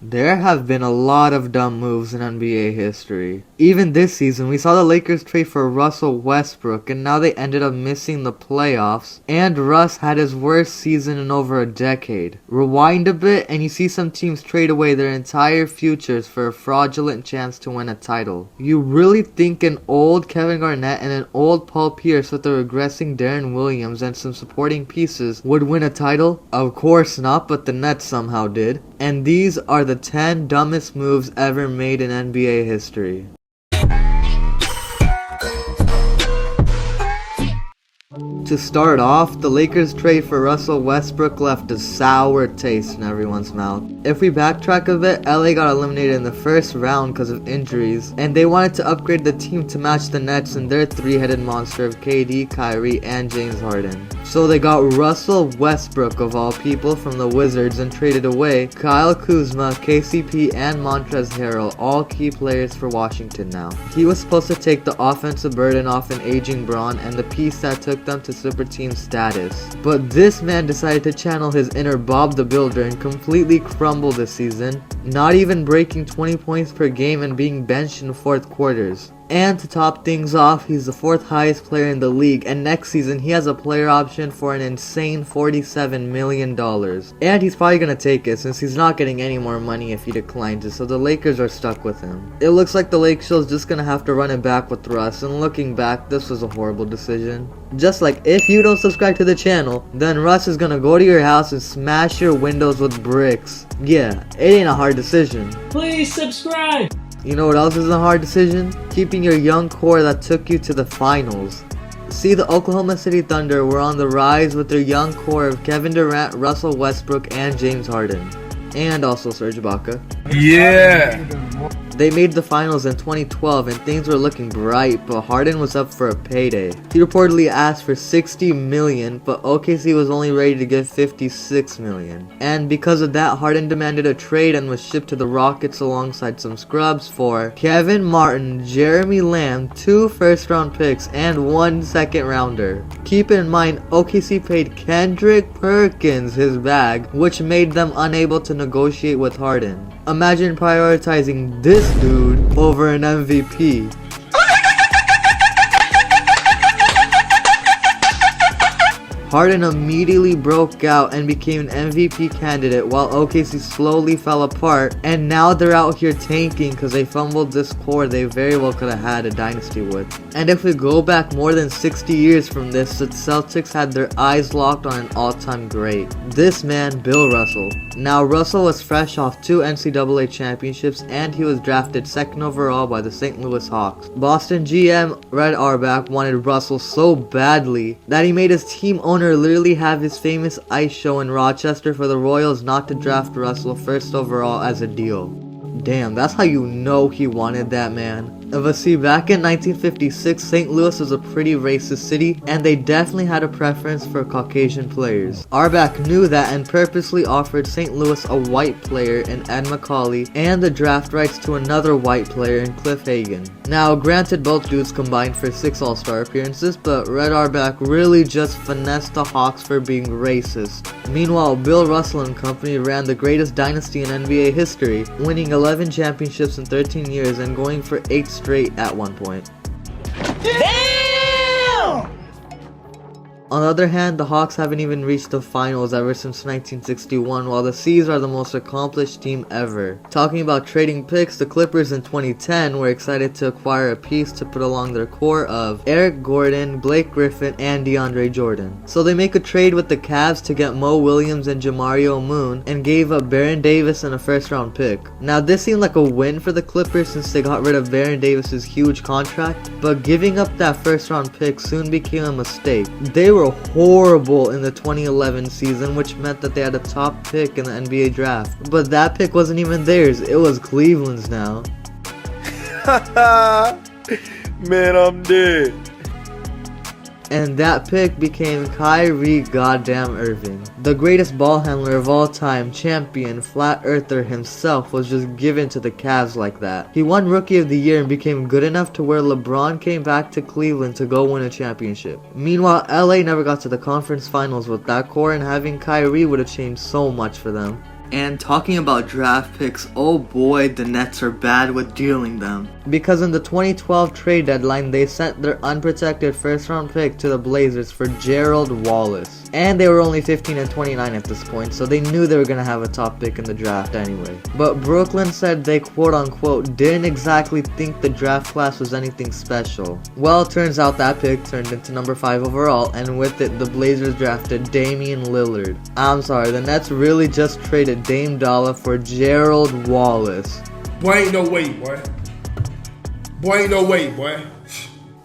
There have been a lot of dumb moves in NBA history. Even this season, we saw the Lakers trade for Russell Westbrook, and now they ended up missing the playoffs, and Russ had his worst season in over a decade. Rewind a bit, and you see some teams trade away their entire futures for a fraudulent chance to win a title. You really think an old Kevin Garnett and an old Paul Pierce with a regressing Darren Williams and some supporting pieces would win a title? Of course not, but the Nets somehow did. And these are the 10 dumbest moves ever made in NBA history. To start off, the Lakers trade for Russell Westbrook left a sour taste in everyone's mouth. If we backtrack a bit, LA got eliminated in the first round because of injuries, and they wanted to upgrade the team to match the Nets and their three-headed monster of KD, Kyrie, and James Harden. So they got Russell Westbrook of all people from the Wizards and traded away Kyle Kuzma, KCP, and Montrezl Harrell, all key players for Washington now. He was supposed to take the offensive burden off an aging Braun and the piece that took them to super team status. But this man decided to channel his inner Bob the Builder and completely crumble this season, not even breaking 20 points per game and being benched in fourth quarters. And to top things off, he's the 4th highest player in the league, and next season he has a player option for an insane $47 million. And he's probably gonna take it since he's not getting any more money if he declines it, so the Lakers are stuck with him. It looks like the Lake Show's just gonna have to run it back with Russ, and looking back, this was a horrible decision. Just like if you don't subscribe to the channel, then Russ is gonna go to your house and smash your windows with bricks. Yeah, it ain't a hard decision. Please subscribe! You know what else is a hard decision? Keeping your young core that took you to the finals. See, the Oklahoma City Thunder were on the rise with their young core of Kevin Durant, Russell Westbrook, and James Harden. And also Serge Ibaka. Yeah! They made the finals in 2012 and things were looking bright, but Harden was up for a payday. He reportedly asked for $60 million, but OKC was only ready to give $56 million. And because of that, Harden demanded a trade and was shipped to the Rockets alongside some scrubs for Kevin Martin, Jeremy Lamb, 2 first-round picks, and 1 second-rounder. Keep in mind, OKC paid Kendrick Perkins his bag, which made them unable to negotiate with Harden. Imagine prioritizing this dude over an MVP. Harden immediately broke out and became an MVP candidate while OKC slowly fell apart, and now they're out here tanking because they fumbled this core they very well could have had a dynasty with. And if we go back more than 60 years from this, the Celtics had their eyes locked on an all-time great. This man, Bill Russell. Now Russell was fresh off 2 NCAA championships and he was drafted 2nd overall by the St. Louis Hawks. Boston GM Red Auerbach wanted Russell so badly that he made his team owner literally have his famous ice show in Rochester for the Royals not to draft Russell 1st overall as a deal. Damn, that's how you know he wanted that man. But see, back in 1956, St. Louis was a pretty racist city, and they definitely had a preference for Caucasian players. Auerbach knew that and purposely offered St. Louis a white player in Ed Macaulay and the draft rights to another white player in Cliff Hagan. Now, granted, both dudes combined for 6 All-Star appearances, but Red Auerbach really just finessed the Hawks for being racist. Meanwhile, Bill Russell and company ran the greatest dynasty in NBA history, winning 11 championships in 13 years and going for 8 straight at one point. Damn! On the other hand, the Hawks haven't even reached the finals ever since 1961, while the C's are the most accomplished team ever. Talking about trading picks, the Clippers in 2010 were excited to acquire a piece to put along their core of Eric Gordon, Blake Griffin, and DeAndre Jordan. So they make a trade with the Cavs to get Mo Williams and Jamario Moon, and gave up Baron Davis and a 1st-round pick. Now this seemed like a win for the Clippers since they got rid of Baron Davis's huge contract, but giving up that 1st-round pick soon became a mistake. They were horrible in the 2011 season, which meant that they had a top pick in the NBA draft. But that pick wasn't even theirs, it was Cleveland's now. Man, I'm dead. And that pick became Kyrie goddamn Irving. The greatest ball handler of all time, champion, flat earther himself was just given to the Cavs like that. He won Rookie of the Year and became good enough to where LeBron came back to Cleveland to go win a championship. Meanwhile, LA never got to the conference finals with that core, and having Kyrie would have changed so much for them. And talking about draft picks, oh boy, the Nets are bad with dealing them. Because in the 2012 trade deadline, they sent their unprotected first round pick to the Blazers for Gerald Wallace. And they were only 15 and 29 at this point, so they knew they were going to have a top pick in the draft anyway. But Brooklyn said they quote unquote didn't exactly think the draft class was anything special. Well, it turns out that pick turned into number 5 overall, and with it, the Blazers drafted Damian Lillard. I'm sorry, the Nets really just traded Dame Dollar for Gerald Wallace. Boy, ain't no way, boy. Boy, ain't no way, boy.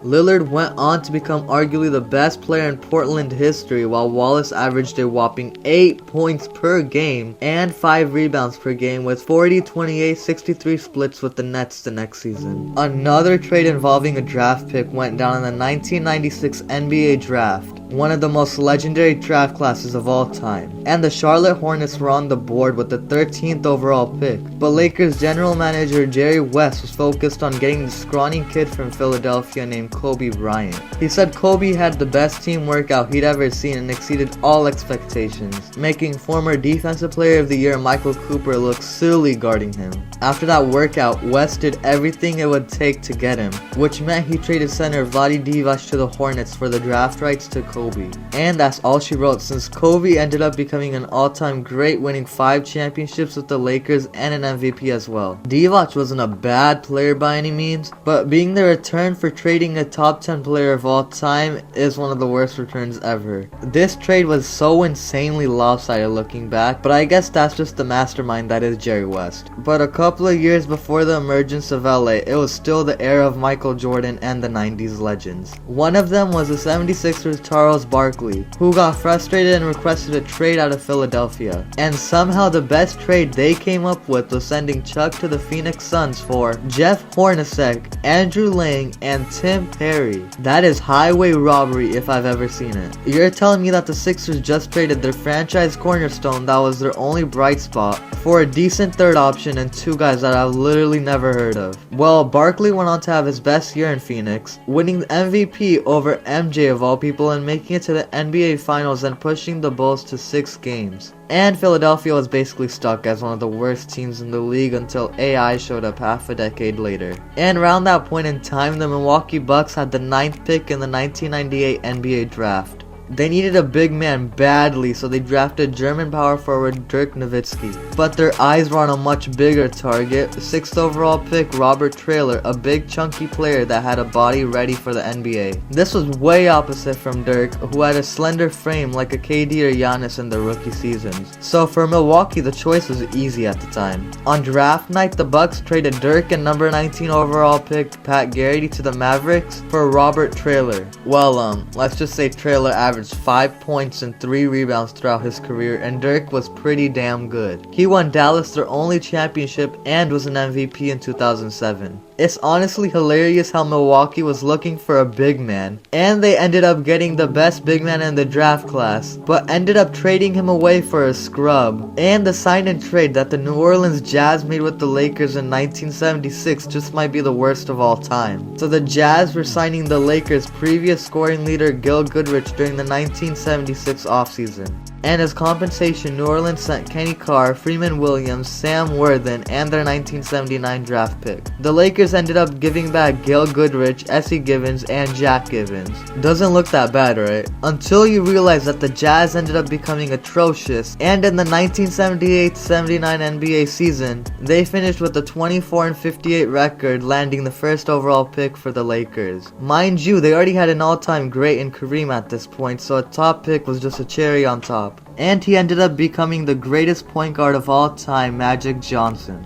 Lillard went on to become arguably the best player in Portland history, while Wallace averaged a whopping 8 points per game and 5 rebounds per game with 40, 28, 63 splits with the Nets the next season. Another trade involving a draft pick went down in the 1996 NBA draft, one of the most legendary draft classes of all time, and the Charlotte Hornets were on the board with the 13th overall pick. But Lakers general manager Jerry West was focused on getting the scrawny kid from Philadelphia named Kobe Bryant. He said Kobe had the best team workout he'd ever seen and exceeded all expectations, making former Defensive Player of the Year Michael Cooper look silly guarding him. After that workout, West did everything it would take to get him, which meant he traded center Vlade Divac to the Hornets for the draft rights to Kobe. And that's all she wrote, since Kobe ended up becoming an all-time great, winning 5 championships with the Lakers and an MVP as well. Divac wasn't a bad player by any means, but being the return for trading a top 10 player of all time is one of the worst returns ever. This trade was so insanely lopsided looking back, but I guess that's just the mastermind that is Jerry West. But a couple of years before the emergence of LA, it was still the era of Michael Jordan and the 90s legends. One of them was the 76ers Charles Barkley, who got frustrated and requested a trade out of Philadelphia. And somehow the best trade they came up with was sending Chuck to the Phoenix Suns for Jeff Hornacek, Andrew Lang, and Tim Perry. That is highway robbery if I've ever seen it. You're telling me that the Sixers just traded their franchise cornerstone that was their only bright spot for a decent third option and 2 guys that I've literally never heard of. Well, Barkley went on to have his best year in Phoenix, winning the MVP over MJ of all people and making it to the NBA Finals and pushing the Bulls to 6 games. And Philadelphia was basically stuck as one of the worst teams in the league until AI showed up half a decade later. And around that point in time, the Milwaukee Bucks had the 9th pick in the 1998 NBA draft. They needed a big man badly, so they drafted German power forward Dirk Nowitzki. But their eyes were on a much bigger target, 6th overall pick Robert Traylor, a big chunky player that had a body ready for the NBA. This was way opposite from Dirk, who had a slender frame like a KD or Giannis in their rookie seasons. So for Milwaukee, the choice was easy at the time. On draft night, the Bucks traded Dirk and number 19 overall pick Pat Garrity to the Mavericks for Robert Traylor. Well, let's just say Traylor averaged 5 points and 3 rebounds throughout his career, and Dirk was pretty damn good. He won Dallas their only championship and was an MVP in 2007. It's honestly hilarious how Milwaukee was looking for a big man, and they ended up getting the best big man in the draft class, but ended up trading him away for a scrub. And the sign and trade that the New Orleans Jazz made with the Lakers in 1976 just might be the worst of all time. So the Jazz were signing the Lakers' previous scoring leader Gil Goodrich during the 1976 offseason. And as compensation, New Orleans sent Kenny Carr, Freeman Williams, Sam Worthen, and their 1979 draft pick. The Lakers ended up giving back Gil Goodrich, Essie Givens, and Jack Givens. Doesn't look that bad, right? Until you realize that the Jazz ended up becoming atrocious, and in the 1978-79 NBA season, they finished with a 24-58 record, landing the 1st overall pick for the Lakers. Mind you, they already had an all-time great in Kareem at this point, so a top pick was just a cherry on top. And he ended up becoming the greatest point guard of all time, Magic Johnson.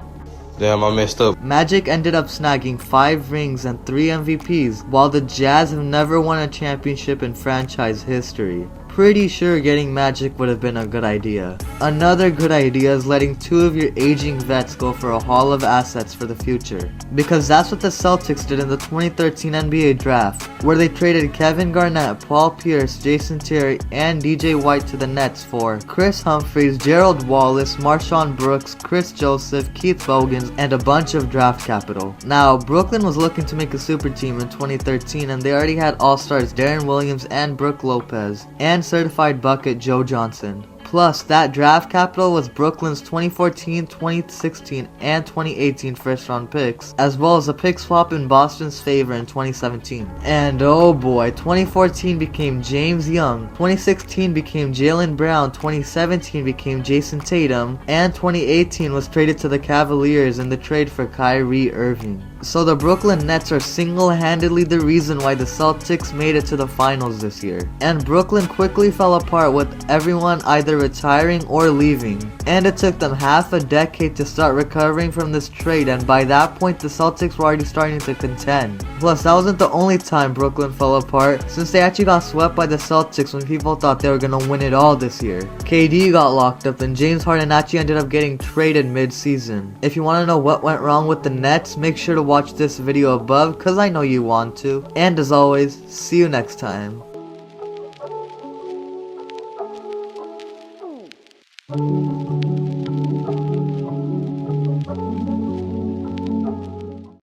Damn, I messed up. Magic ended up snagging 5 rings and 3 MVPs, while the Jazz have never won a championship in franchise history. Pretty sure getting Magic would have been a good idea. Another good idea is letting 2 of your aging vets go for a haul of assets for the future. Because that's what the Celtics did in the 2013 NBA draft, where they traded Kevin Garnett, Paul Pierce, Jason Terry, and DJ White to the Nets for Chris Humphries, Gerald Wallace, Marshawn Brooks, Chris Joseph, Keith Bogans, and a bunch of draft capital. Now, Brooklyn was looking to make a super team in 2013, and they already had all-stars Darren Williams and Brook Lopez, and certified bucket Joe Johnson. Plus, that draft capital was Brooklyn's 2014, 2016, and 2018 first round picks, as well as a pick swap in Boston's favor in 2017. And oh boy, 2014 became James Young, 2016 became Jaylen Brown, 2017 became Jason Tatum, and 2018 was traded to the Cavaliers in the trade for Kyrie Irving. So the Brooklyn Nets are single-handedly the reason why the Celtics made it to the finals this year. And Brooklyn quickly fell apart with everyone either retiring or leaving. And it took them half a decade to start recovering from this trade, and by that point the Celtics were already starting to contend. Plus, that wasn't the only time Brooklyn fell apart, since they actually got swept by the Celtics when people thought they were gonna win it all this year. KD got locked up and James Harden actually ended up getting traded mid-season. If you want to know what went wrong with the Nets, make sure to watch this video above, cause I know you want to. And as always, see you next time.